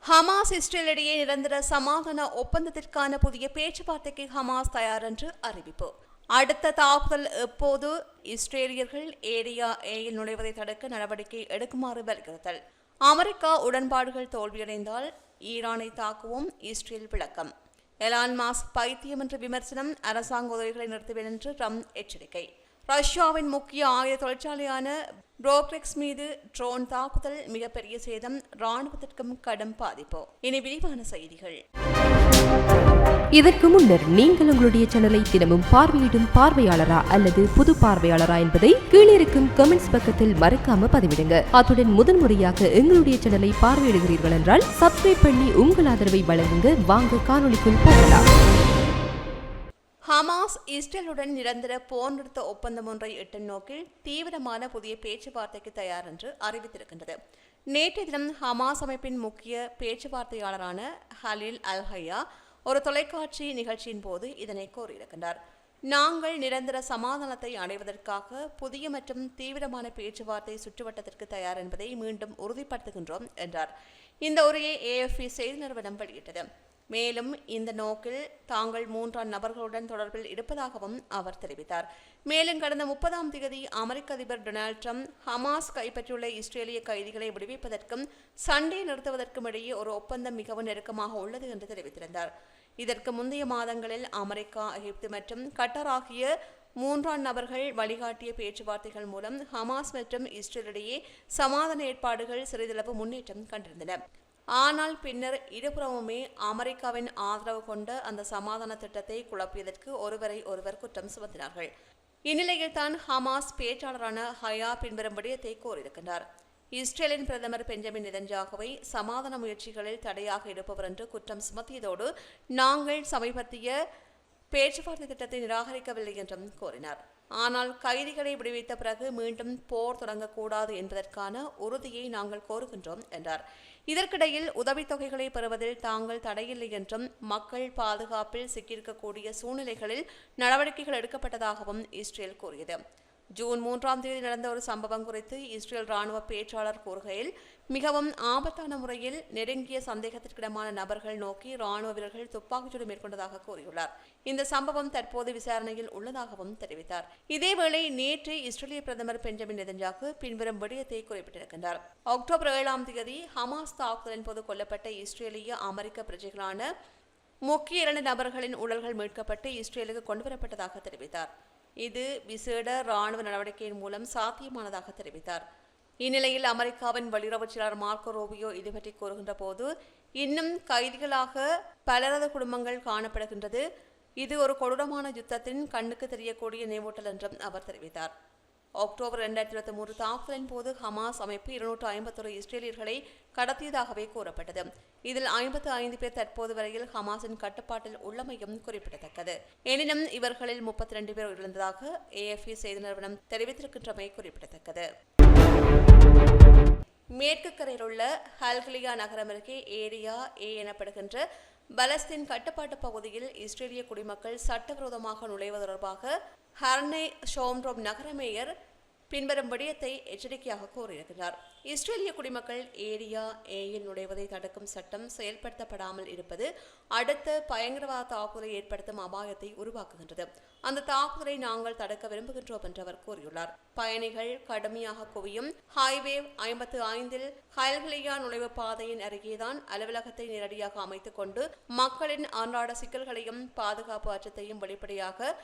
Hamas Israel இடையே நிரந்தர சமாதான ஒப்பந்தத்திற்கான புதிய பேச்சுவார்த்தைக்கு ஹமாஸ் தயார் என்று அறிவிப்பு. அடுத்த தாக்குதல் எப்போது? இஸ்ரேலியர்கள் ஏரியா ஏயில் நுழைவதை தடுக்க நடவடிக்கை எடுக்குமாறு வலியுறுத்தல். அமெரிக்கா உடன்பாடுகள் தோல்வியடைந்தால் ஈரானை தாக்குவோம், இஸ்ரேல் விளக்கம். எலான் மாஸ்க் பைத்தியம் என்று விமர்சனம். அரசாங்க உதவிகளை நிறுத்துவேன் என்று ட்ரம்ப் எச்சரிக்கை. ரஷ்யாவின் முக்கிய ஆயுத தொழிற்சாலையான புரோக்ரெக்ஸ் மீது ட்ரோன் தாக்குதல், மிகப்பெரிய சேதம், ராணுவத்திற்கும் கடும் பாதிப்பு. இனி விரிவான செய்திகள். இதற்கு முன்னர் நீங்கள் உங்களுடைய சேனலை தினமும் பார்வையிடும் பார்வையாளரா அல்லது புது பார்வையாளரா என்பதை கீழே இருக்கும் கமெண்ட்ஸ் பக்கத்தில் மறக்காம பதிவிடுங்க. அத்துடன் முதன்முறையாக எங்களுடைய சேனலை பார்வையிடுகிறீர்கள் என்றால் சப்ஸ்கிரைப் பண்ணி உங்கள் ஆதரவை வழங்குங்க. வாங்க காணொளிக்குள் போகலாம். ஹமாஸ் இஸ்ரேலுடன் நிரந்தர போர் நிறுத்த ஒப்பந்தம் ஒன்றை எட்டும் நோக்கில் தீவிரமான புதிய பேச்சுவார்த்தைக்கு தயார் என்று அறிவித்திருக்கின்றது. நேற்றைய தினம் ஹமாஸ் அமைப்பின் முக்கிய பேச்சுவார்த்தையாளரான ஹலீல் அல்-ஹையா ஒரு தொலைக்காட்சி நிகழ்ச்சியின் போது இதனை கோரியிருக்கின்றார். நாங்கள் நிரந்தர சமாதானத்தை அடைவதற்காக புதிய மற்றும் தீவிரமான பேச்சுவார்த்தை சுற்றுவட்டத்திற்கு தயார் என்பதை மீண்டும் உறுதிப்படுத்துகின்றோம் என்றார். இந்த உரையை AFP செய்தி நிறுவனம் வெளியிட்டது. மேலும் இந்த நோக்கில் தாங்கள் 3 நபர்களுடன் தொடர்பில் இருப்பதாகவும் அவர் தெரிவித்தார். மேலும் கடந்த 30ஆம் தேதி அமெரிக்க அதிபர் டொனால்ட் ட்ரம்ப் ஹமாஸ் கைப்பற்றியுள்ள இஸ்ரேலிய கைதிகளை விடுவிப்பதற்கும் சண்டையை நிறுத்துவதற்கும் இடையே ஒரு ஒப்பந்தம் மிகவும் நெருக்கமாக உள்ளது என்று தெரிவித்திருந்தார். இதற்கு முந்தைய மாதங்களில் அமெரிக்கா, எகிப்து மற்றும் கட்டார் ஆகிய 3 நபர்கள் வழிகாட்டிய பேச்சுவார்த்தைகள் மூலம் ஹமாஸ் மற்றும் இஸ்ரேலிடையே சமாதான ஏற்பாடுகள் சிறிதளவு முன்னேற்றம் கண்டிருந்தன. ஆனால் பின்னர் இருபுறமுமே அமெரிக்காவின் ஆதரவு கொண்ட அந்த சமாதான திட்டத்தை குழப்பியதற்கு ஒருவரை ஒருவர் குற்றம் சுமத்தினார்கள். இந்நிலையில் தான் ஹமாஸ் பேச்சாளரான ஹயா பின்வரும் விடயத்தை கோரியிருக்கின்றார். இஸ்ரேலின் பிரதமர் பெஞ்சமின் நெதன்யாகுவை சமாதான முயற்சிகளில் தடையாக இருப்பவர் என்று குற்றம் சுமத்தியதோடு நாங்கள் சமீபத்திய பேச்சுவார்த்தை திட்டத்தை நிராகரிக்கவில்லை என்றும் கோரினார். ஆனால் கைதிகளை விடுவித்த பிறகு மீண்டும் போர் தொடங்கக்கூடாது என்பதற்கான உறுதியை நாங்கள் கோருகின்றோம் என்றார். இதற்கிடையில் உதவித்தொகைகளை பெறுவதில் தாங்கள் தடையில்லை என்றும் மக்கள் பாதுகாப்பில் சிக்கியிருக்கக்கூடிய சூழ்நிலைகளில் நடவடிக்கைகள் எடுக்கப்பட்டதாகவும் இஸ்ரேல் கூறியது. ஜூன் 3ஆம் தேதி நடந்த ஒரு சம்பவம் குறித்து இஸ்ரேல் ராணுவ பேச்சாளர் கூறுகையில், மிகவும் ஆபத்தான முறையில் நெருங்கிய சந்தேகத்திற்கிடமான நபர்கள் நோக்கி ராணுவ வீரர்கள் துப்பாக்கிச்சூடு மேற்கொண்டதாக கூறியுள்ளார். இந்த சம்பவம் தற்போது விசாரணையில் உள்ளதாகவும் தெரிவித்தார். இதேவேளை நேற்று இஸ்ரேலிய பிரதமர் பெஞ்சமின் நெதன்யாகு பின்வரும் விடயத்தை குறிப்பிட்டிருக்கின்றார். அக்டோபர் 7ஆம் தேதி ஹமாஸ் தாக்குதலின் போது கொல்லப்பட்ட இஸ்ரேலிய அமெரிக்க பிரஜைகளான முக்கிய 2 நபர்களின் உடல்கள் மீட்கப்பட்டு இஸ்ரேலுக்கு கொண்டுவரப்பட்டதாக தெரிவித்தார். இது விசேட ராணுவ நடவடிக்கையின் மூலம் சாத்தியமானதாக தெரிவித்தார். இந்நிலையில் அமெரிக்காவின் வெளியுறவு செயலர் மார்க்கோ ரூபியோ இதுபற்றி கூறுகின்ற போது, இன்னும் கைதிகளாக பலரது குடும்பங்கள் காணப்படுகின்றது. இது ஒரு கொடூரமான யுத்தத்தின் கண்ணுக்கு தெரியக்கூடிய நினைவூட்டல் என்றும் அவர் தெரிவித்தார். அக்டோபர் 2023 தாக்குதலின் போது ஹமாஸ் அமைப்பு 251 இஸ்ரேலியர்களை கடத்தியதாகவே கூறப்பட்டது. இதில் 55 பேர் தற்போது வரையில் ஹமாஸின் கட்டுப்பாட்டில் உள்ளமையும் குறிப்பிடத்தக்கது. எனினும் இவர்களில் 32 பேர் உயிரிழந்ததாக AFP செய்தி நிறுவனம் தெரிவித்திருக்கின்றமை குறிப்பிடத்தக்கது. மேற்கு கரையில் உள்ள ஹல்கிலியா நகரம் அருகே ஏரியா ஏ எனப்படுகின்ற பலஸ்தீன் கட்டுப்பாட்டு பகுதியில் இஸ்ரேலிய குடிமக்கள் சட்டவிரோதமாக நுழைவது தொடர்பாக ஹர்னே ஷோம்ரோம் நகர மேயர் பின்வரும் விடயத்தை எச்சரிக்கையாக கூறியிருக்கிறார். இஸ்ரேலிய குடிமக்கள் ஏரியா ஏயில் நுழைவதை தடுக்கும் சட்டம் செயல்படுத்தப்படாமல் இருப்பது அடுத்த பயங்கரவாத தாக்குதலை ஏற்படுத்தும் அபாயத்தை உருவாக்குகின்றது. அந்த தாக்குதலை நாங்கள் தடுக்க விரும்புகின்றோம் என்று அவர் கூறியுள்ளார். பயணிகள் கடுமையாக குவியும் ஹைவே 55 ஹல்கிலியா நுழைவு பாதையின் அருகேதான் அலுவலகத்தை நேரடியாக அமைத்துக் கொண்டு மக்களின் அன்றாட சிக்கல்களையும் பாதுகாப்பு அச்சத்தையும் வெளிப்படையாக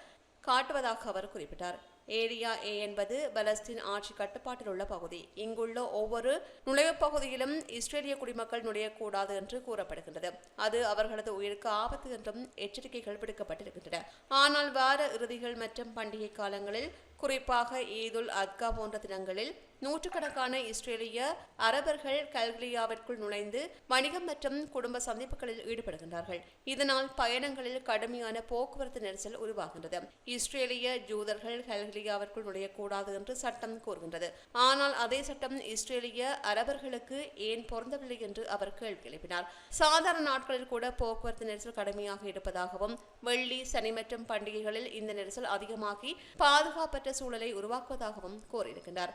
காட்டுவதாக அவர் குறிப்பிட்டார். ஏரியா ஏ என்பது பலஸ்தீன் ஆட்சி கட்டுப்பாட்டில் உள்ள பகுதி. இங்குள்ள ஒவ்வொரு நுழைவுப் பகுதியிலும் இஸ்ரேலிய குடிமக்கள் நுழையக்கூடாது என்று கூறப்படுகின்றது. அது அவர்களது உயிருக்கு ஆபத்து என்றும் எச்சரிக்கைகள் விடுக்கப்பட்டிருக்கின்றன. ஆனால் வார இறுதிகள் மற்றும் பண்டிகை காலங்களில், குறிப்பாக ஈதுல் அத்கா போன்ற தினங்களில் நூற்றுக்கணக்கான இஸ்ரேலிய அரபர்கள் கல்கிலியாவிற்குள் நுழைந்து வணிகம் மற்றும் குடும்ப சந்திப்புகளில் ஈடுபடுகின்றார்கள். இதனால் பயணங்களில் கடுமையான போக்குவரத்து நெரிசல் உருவாகின்றது. இஸ்ரேலிய ஜூதர்கள் கல்கிலியாவிற்குள் நுழையக்கூடாது என்று சட்டம் கூறுகின்றது. ஆனால் அதே சட்டம் இஸ்ரேலிய அரபர்களுக்கு ஏன் பொருந்தவில்லை என்று அவர் கேள்வி எழுப்பினார். சாதாரண நாட்களில் கூட போக்குவரத்து நெரிசல் கடுமையாக இருப்பதாகவும், வெள்ளி, சனி மற்றும் பண்டிகைகளில் இந்த நெரிசல் அதிகமாகி பாதுகாப்பற்ற சூழலை உருவாக்குவதாகவும் கூறியிருக்கின்றார்.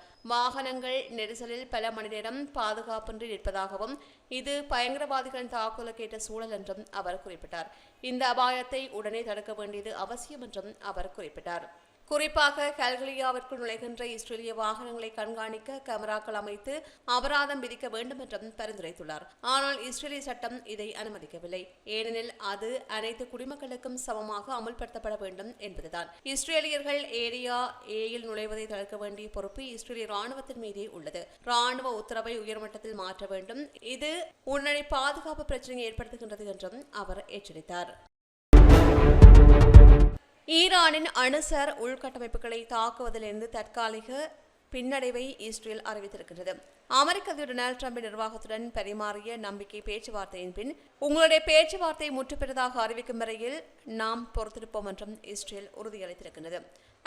வாகனங்கள் நெரிசலில் பல மணி நேரம் பாதுகாப்பின்றி நிற்பதாகவும் இது பயங்கரவாதிகளின் தாக்குதலுக்கேற்ற சூழல் என்றும் அவர் குறிப்பிட்டார். இந்த அபாயத்தை உடனே தடுக்க வேண்டியது அவசியம் என்றும் அவர் குறிப்பிட்டார். குறிப்பாக கல்கலியாவிற்குள் நுழைகின்ற இஸ்ரேலிய வாகனங்களை கண்காணிக்க கேமராக்கள் அமைத்து அபராதம் விதிக்க வேண்டும் என்றும் பரிந்துரைத்துள்ளார். ஆனால் இஸ்ரேலிய சட்டம் இதை அனுமதிக்கவில்லை. ஏனெனில் அது அனைத்து குடிமக்களுக்கும் சமமாக அமுல்படுத்தப்பட வேண்டும் என்பதுதான். இஸ்ரேலியர்கள் ஏரியா ஏயில் நுழைவதை தடுக்க வேண்டிய பொறுப்பு இஸ்ரேலிய ராணுவத்தின் மீதே உள்ளது. ராணுவ உத்தரவை உயர்மட்டத்தில் மாற்ற வேண்டும். இது உடனடி பாதுகாப்பு பிரச்சனையை ஏற்படுத்துகின்றது என்றும் அவர் எச்சரித்தார். ஈரானின் அணுசர் உள்கட்டமைப்புகளை தாக்குவதிலிருந்து தற்காலிக பின்னடைவை இஸ்ரேல் அறிவித்திருக்கிறது. அமெரிக்க அதிபர் டொனால்டு டிரம்பின் நிர்வாகத்துடன் பரிமாறிய நம்பிக்கை பேச்சுவார்த்தையின் பின் உங்களுடைய பேச்சுவார்த்தை முற்றுப்பெற்றதாக அறிவிக்கும் வரையில் நாம் பொறுத்திருப்போம் என்றும் இஸ்ரேல் உறுதியளித்திருக்கிறது.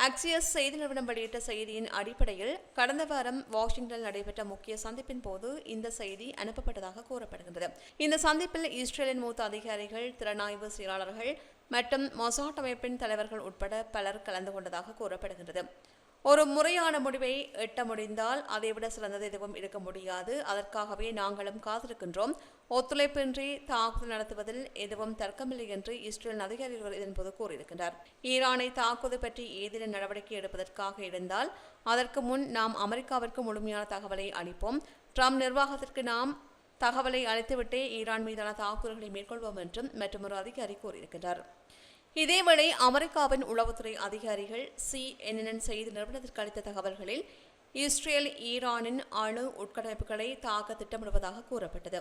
அக்சியஸ் செய்தி நிறுவனம் வெளியிட்ட செய்தியின் அடிப்படையில் கடந்த வாரம் வாஷிங்டனில் நடைபெற்ற முக்கிய சந்திப்பின் போது இந்த செய்தி அனுப்பப்பட்டதாக கூறப்படுகின்றது. இந்த சந்திப்பில் இஸ்ரேலின் மூத்த அதிகாரிகள், திறனாய்வு செயலாளர்கள் மற்றும் மொசாட் அமைப்பின் தலைவர்கள் உட்பட பலர் கலந்து கொண்டதாக கூறப்படுகின்றது. ஒரு முறையான முடிவை எட்ட முடிந்தால் அதைவிட சிறந்தது எதுவும் இருக்க முடியாது. அதற்காகவே நாங்களும் காத்திருக்கின்றோம். ஒத்துழைப்பின்றி தாக்குதல் நடத்துவதில் எதுவும் தர்க்கமில்லை என்று இஸ்ரேல் அதிகாரிகள் இதன்போது கூறியிருக்கின்றனர். ஈரானை தாக்குவது பற்றி ஏதேனும் நடவடிக்கை எடுப்பதற்காக இருந்தால் அதற்கு முன் நாம் அமெரிக்காவிற்கு முழுமையான தகவலை அளிப்போம். ட்ரம்ப் நிர்வாகத்திற்கு நாம் தகவலை அளித்துவிட்டே ஈரான் மீதான தாக்குதல்களை மேற்கொள்வோம் என்றும் மற்றொரு அதிகாரி கூறியிருக்கிறார். இதேவேளை அமெரிக்காவின் உளவுத்துறை அதிகாரிகள் CNN செய்தி நிறுவனத்திற்கு அளித்த தகவல்களில் இஸ்ரேல் ஈரானின் அணு உட்கட்டமைப்புகளை தாக்க திட்டமிடுவதாக கூறப்பட்டது.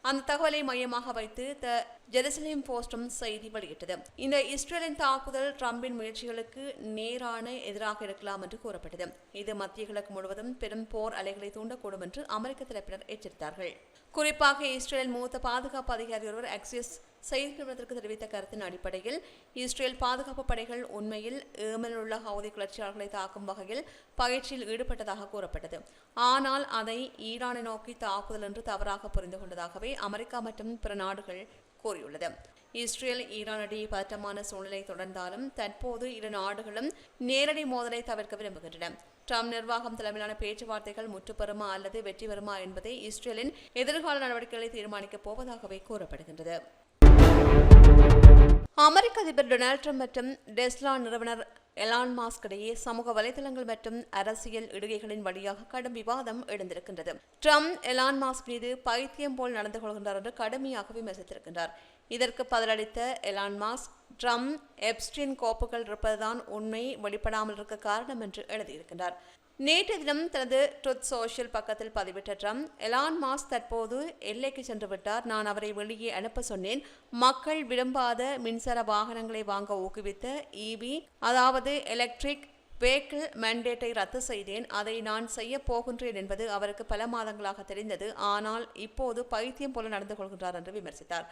அந்த தகவலை மையமாக வைத்து த ஜெருசலேம் போஸ்டும் செய்தி வெளியிட்டது. இந்த இஸ்ரேலின் தாக்குதல் ட்ரம்பின் முயற்சிகளுக்கு நேரான எதிராக இருக்கலாம் என்று கூறப்பட்டது. இது மத்திய கிழக்கு முழுவதும் பெரும் போர் அலைகளை தூண்டக்கூடும் என்று அமெரிக்க தரப்பினர் எச்சரித்தார்கள். குறிப்பாக இஸ்ரேல் மூத்த பாதுகாப்பு அதிகாரி ஒருவர் அக்சியஸ் செய்தி நிறுவனத்திற்கு தெரிவித்த கருத்தின் அடிப்படையில் இஸ்ரேல் பாதுகாப்பு படைகள் உண்மையில் ஏமனில் உள்ள ஹவுதி கிளர்ச்சியாளர்களை தாக்கும் வகையில் பயிற்சியில் ஈடுபட்டதாக கூறப்பட்டது. ஆனால் அதை ஈரானை நோக்கி தாக்குதல் என்று தவறாக புரிந்து கொண்டதாகவே அமெரிக்கா மற்றும் பிற நாடுகள் கூறியுள்ளது. இஸ்ரேல் ஈரான் இடையே பதற்றமான சூழ்நிலை தொடர்ந்தாலும் தற்போது இரு நாடுகளும் நேரடி மோதலை தவிர்க்க விரும்புகின்றன. ட்ரம்ப் நிர்வாகம் தலைமையிலான பேச்சுவார்த்தைகள் முற்றுப்பெறுமா அல்லது வெற்றி பெறுமா என்பதை இஸ்ரேலின் எதிர்கால நடவடிக்கைகளை தீர்மானிக்கப் போவதாகவே கூறப்படுகின்றது. அமெரிக்க அதிபர் டொனால்டு ட்ரம்ப் மற்றும் டெஸ்லா நிறுவனர் எலான் மாஸ்க் இடையே சமூக வலைதளங்கள் மற்றும் அரசியல் இடுகைகளின் வழியாக கடும் விவாதம் எழுந்திருக்கின்றது. ட்ரம்ப் எலான் மாஸ்க் மீது பைத்தியம் போல் நடந்து கொள்கின்றார் என்று கடுமையாக விமர்சித்திருக்கின்றார். இதற்கு பதிலளித்த எலான் மாஸ்க், ட்ரம்ப் எப்ஸ்டீன் கோப்புகள் இருப்பதுதான் உண்மை வெளிப்படாமல் இருக்க காரணம் என்று எழுதியிருக்கின்றார். நேற்றைய தினம் தனது ட்ரூத் சோஷியல் பக்கத்தில் பதிவிட்ட ட்ரம்ப், எலான் மாஸ்க் தற்போது எல்லைக்கு சென்று விட்டார். நான் அவரை வெளியே அனுப்ப சொன்னேன். மக்கள் விரும்பாத மின்சார வாகனங்களை வாங்க ஊக்குவித்த EV, அதாவது எலக்ட்ரிக் வெஹிக்கிள் மேண்டேட்டை ரத்து செய்தேன். அதை நான் செய்ய போகின்றேன் என்பது அவருக்கு பல மாதங்களாக தெரிந்தது. ஆனால் இப்போது பைத்தியம் போல நடந்து கொள்கின்றார் என்று விமர்சித்தார்.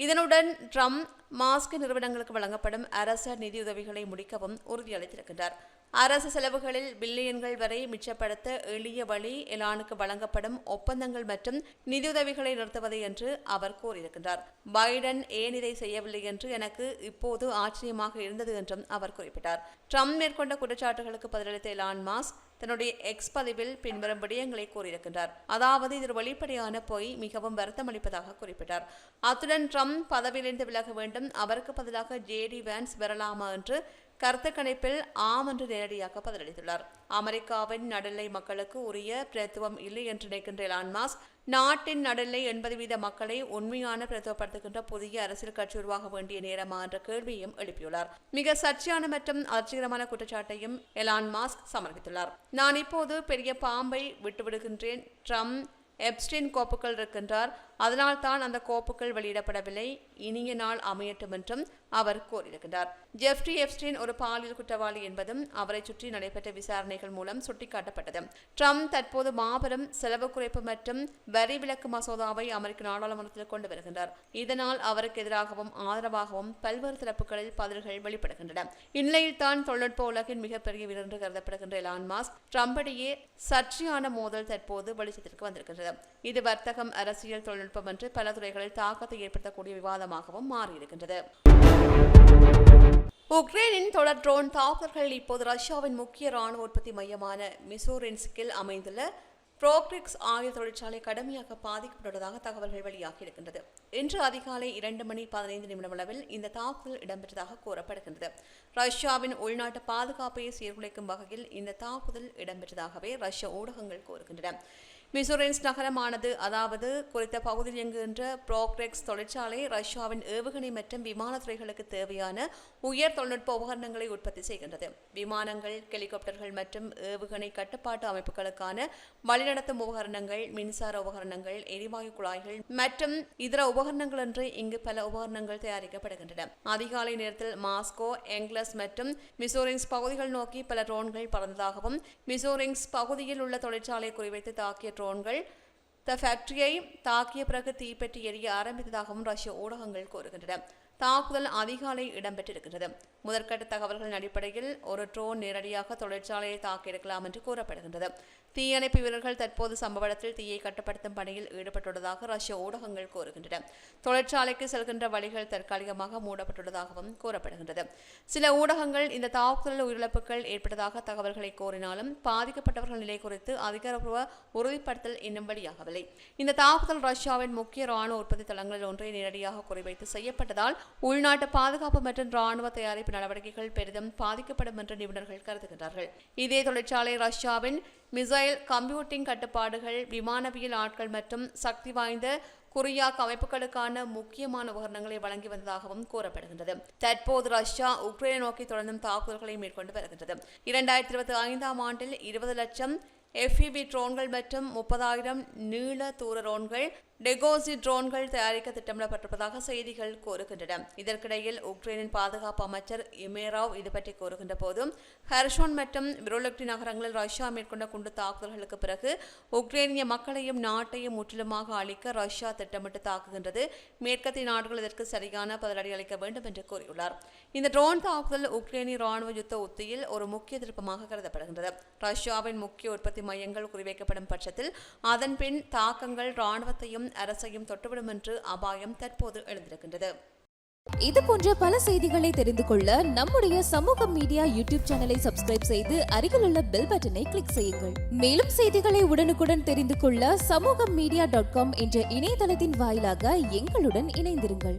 இதனுடன் ட்ரம்ப் மாஸ்க் நிறுவனங்களுக்கு வழங்கப்படும் அரச நிதியுதவிகளை முடிக்கவும் உறுதியளித்திருக்கின்றார். அரசு செலவுகளில் பில்லியன்கள் வரை மிச்சப்படுத்த எளிய வழி எலானுக்கு வழங்கப்படும் ஒப்பந்தங்கள் மற்றும் நிதியுதவிகளை நிறுத்துவது என்று அவர் கூறியிருக்கின்றார். பைடன் ஏன் இதை செய்யவில்லை என்று எனக்கு இப்போது ஆச்சரியமாக இருந்தது என்றும் அவர் குறிப்பிட்டார். ட்ரம்ப் மேற்கொண்ட குற்றச்சாட்டுகளுக்கு பதிலளித்த எலான் மாஸ்க் தன்னுடைய எக்ஸ் பதிவில் பின்வரும் விடயங்களை கூறியிருக்கின்றார். அதாவது இது ஒரு வெளிப்படையான பொய், மிகவும் வருத்தமளிப்பதாக குறிப்பிட்டார். அத்துடன் ட்ரம்ப் பதவியிலிருந்து விலக வேண்டும், அவருக்கு பதிலாக JD வான்ஸ் வரலாமா என்று கருத்து கணிப்பில் ஆம் என்று நேரடியாக பதிலளித்துள்ளார். அமெரிக்காவின் நடுநிலை மக்களுக்கு உரிய பிரதித்துவம் இல்லை என்று நினைக்கின்ற எலான் மாஸ்க், நாட்டின் நடுநிலை 80% மக்களை உண்மையான பிரதித்துவப்படுத்துகின்ற புதிய அரசியல் கட்சி உருவாக வேண்டிய நேரமா என்ற கேள்வியையும் எழுப்பியுள்ளார். மிக சர்ச்சையான மற்றும் அதிர்ச்சிகரமான குற்றச்சாட்டையும் எலான் மாஸ்க் சமர்ப்பித்துள்ளார். நான் இப்போது பெரிய பாம்பை விட்டுவிடுகின்றேன். ட்ரம்ப் எப்ஸ்டீன் கோப்புகள் இருக்கின்றார், அதனால் தான் அந்த கோப்புகள் வெளியிடப்படவில்லை. இனிய நாள் அமையட்டும் என்றும் அவர் கூறியிருக்கின்றார். ஜெஃப்ரி எப்ஸ்டீன் ஒரு பாலியல் குற்றவாளி என்பதும் அவரை சுற்றி நடைபெற்ற விசாரணைகள் மூலம் சுட்டிக்காட்டப்பட்டது. ட்ரம்ப் தற்போது மாபெரும் செலவு குறைப்பு மற்றும் வரி விலக்கு மசோதாவை அமெரிக்க நாடாளுமன்றத்தில் கொண்டு வருகின்றார். இதனால் அவருக்கு எதிராகவும் ஆதரவாகவும் பல்வேறு தரப்புகளில் பதில்கள் வெளிப்படுகின்றன. இந்நிலையில் தான் தொழில்நுட்ப உலகின் மிகப்பெரிய வீரர் என்று கருதப்படுகின்ற எலான் மாஸ்க் ட்ரம்பிடையே சர்ச்சையான மோதல் தற்போது வெளிச்சத்திற்கு வந்திருக்கின்றது. இது வர்த்தகம், அரசியல், தொழில்நுட்பம் என்று பல துறைகளில் தாக்கத்தை ஏற்படுத்தக்கூடிய விவாதமாகவும் மாறியிருக்கின்றது. உக்ரைனின் தொடர் ட்ரோன் தாக்குதல்கள் இப்போது ரஷ்யாவின் முக்கிய ராணுவ உற்பத்தி மையமான மிசோரின்ஸ்கில் அமைந்துள்ள ப்ரோக்ரிக்ஸ் ஆயுத தொழிற்சாலை கடுமையாக பாதிக்கப்பட்டுள்ளதாக தகவல்கள் வெளியாகியிருக்கின்றது. இன்று அதிகாலை 2:15 அளவில் இந்த தாக்குதல் இடம்பெற்றதாக கூறப்படுகின்றது. ரஷ்யாவின் உள்நாட்டு பாதுகாப்பை சீர்குலைக்கும் வகையில் இந்த தாக்குதல் இடம்பெற்றதாகவே ரஷ்ய ஊடகங்கள் கூறுகின்றன. மிசோரின்ஸ் நகரமானது, அதாவது குறித்த பகுதியில் இயங்குகின்ற ப்ரோக்ரெக்ஸ் தொழிற்சாலை ரஷ்யாவின் ஏவுகணை மற்றும் விமான துறைகளுக்கு தேவையான உயர் தொழில்நுட்ப உபகரணங்களை உற்பத்தி செய்கின்றது. விமானங்கள், ஹெலிகாப்டர்கள் மற்றும் ஏவுகணை கட்டுப்பாட்டு அமைப்புகளுக்கான வழிநடத்தும் உபகரணங்கள், மின்சார உபகரணங்கள், எரிவாயு குழாய்கள் மற்றும் இதர உபகரணங்கள் என்று இங்கு பல உபகரணங்கள் தயாரிக்கப்படுகின்றன. அதிகாலை நேரத்தில் மாஸ்கோ, எங்லஸ் மற்றும் மிசோரின்ஸ் பகுதிகள் நோக்கி பல ட்ரோன்கள் பறந்ததாகவும், மிசோரின்ஸ் பகுதியில் உள்ள தொழிற்சாலை குறிவைத்து தாக்கிய ட்ரோன்கள் த ஃபேக்டரியை தாக்கிய பிறகு தீப்பெட்டி எரிய ஆரம்பித்ததாகவும் ரஷ்ய ஊடகங்கள் கூறுகின்றன. தாக்குதல் அதிகாலை இடம்பெற்றிருக்கின்றது. முதற்கட்ட தகவல்களின் அடிப்படையில் ஒரு ட்ரோன் நேரடியாக தொழிற்சாலையை தாக்கியிருக்கலாம் என்று கூறப்படுகின்றது. தீயணைப்பு வீரர்கள் தற்போது சம்பவ இடத்தில் தீயை கட்டுப்படுத்தும் பணியில் ஈடுபட்டுள்ளதாக ரஷ்ய ஊடகங்கள் கூறுகின்றன. தொழிற்சாலைக்கு செல்கின்ற வழிகள் தற்காலிகமாக மூடப்பட்டுள்ளதாகவும் கூறப்படுகின்றது. சில ஊடகங்கள் இந்த தாக்குதலில் உயிரிழப்புகள் ஏற்பட்டதாக தகவல்களை கோரினாலும் பாதிக்கப்பட்டவர்கள் நிலை குறித்து அதிகாரப்பூர்வ உறுதிப்படுத்தல் இன்னும் வெளியாகவில்லை. இந்த தாக்குதல் ரஷ்யாவின் முக்கிய ராணுவ உற்பத்தி தளங்களில் ஒன்றை நேரடியாக குறிவைத்து செய்யப்பட்டதால் உள்நாட்டு பாதுகாப்பு மற்றும் ராணுவ தயாரிப்பு நடவடிக்கைகள் பெரிதும் பாதிக்கப்படும் என்று நிபுணர்கள் கருதுகின்றார்கள். இதே தொழிற்சாலை ரஷ்யாவின் மிசைல், கம்ப்யூட்டிங் கட்டுப்பாடுகள், விமானவியல் ஆட்கள் மற்றும் சக்தி வாய்ந்த குறியாக்க அமைப்புகளுக்கான முக்கியமான உபகரணங்களை வழங்கி வந்ததாகவும் கூறப்படுகின்றது. தற்போது ரஷ்யா உக்ரைனை நோக்கி தொடர்ந்தும் தாக்குதல்களை மேற்கொண்டு வருகின்றது. 2025 ஆண்டில் 20 லட்சம் FPV ட்ரோன்கள் மற்றும் 30,000 நீள தூர ட்ரோன்கள், டெகோசி ட்ரோன்கள் தயாரிக்க திட்டமிடப்பட்டிருப்பதாக செய்திகள் கூறுகின்றன. இதற்கிடையில் உக்ரைனின் பாதுகாப்பு அமைச்சர் இமேராவ் இது பற்றி கூறுகின்ற போது, ஹெர்சோன் மற்றும் விரோலக்டி நகரங்களில் ரஷ்யா மேற்கொண்ட குண்டு தாக்குதல்களுக்கு பிறகு உக்ரைனிய மக்களையும் நாட்டையும் முற்றிலுமாக அழிக்க ரஷ்யா திட்டமிட்டு தாக்குகின்றது. மேற்கத்திய நாடுகள் இதற்கு சரியான பதிலடி அளிக்க வேண்டும் என்று கூறியுள்ளார். இந்த ட்ரோன் தாக்குதல் உக்ரைனிய ராணுவ யுத்த உத்தியில் ஒரு முக்கிய திருப்பமாக கருதப்படுகின்றது. ரஷ்யாவின் முக்கிய உற்பத்தி மையங்கள் குறிவைக்கப்படும் பட்சத்தில் அதன் பின் தாக்கங்கள் ராணுவத்தையும் அரசையும் தொட்டுவிடும் என்று அபாயம் தற்போது எழுந்திருக்கின்றது. இது போன்ற பல செய்திகளை தெரிந்து கொள்ள நம்முடைய சமூக மீடியா யூடியூப் சேனலை சப்ஸ்கிரைப் செய்து அருகிலுள்ள பெல் பட்டனை கிளிக் செய்யுங்கள். மேலும் செய்திகளை உடனுக்குடன் தெரிந்து கொள்ள சமூகமீடியா.com என்ற இணையதளத்தின் வாயிலாக எங்களுடன் இணைந்திருங்கள்.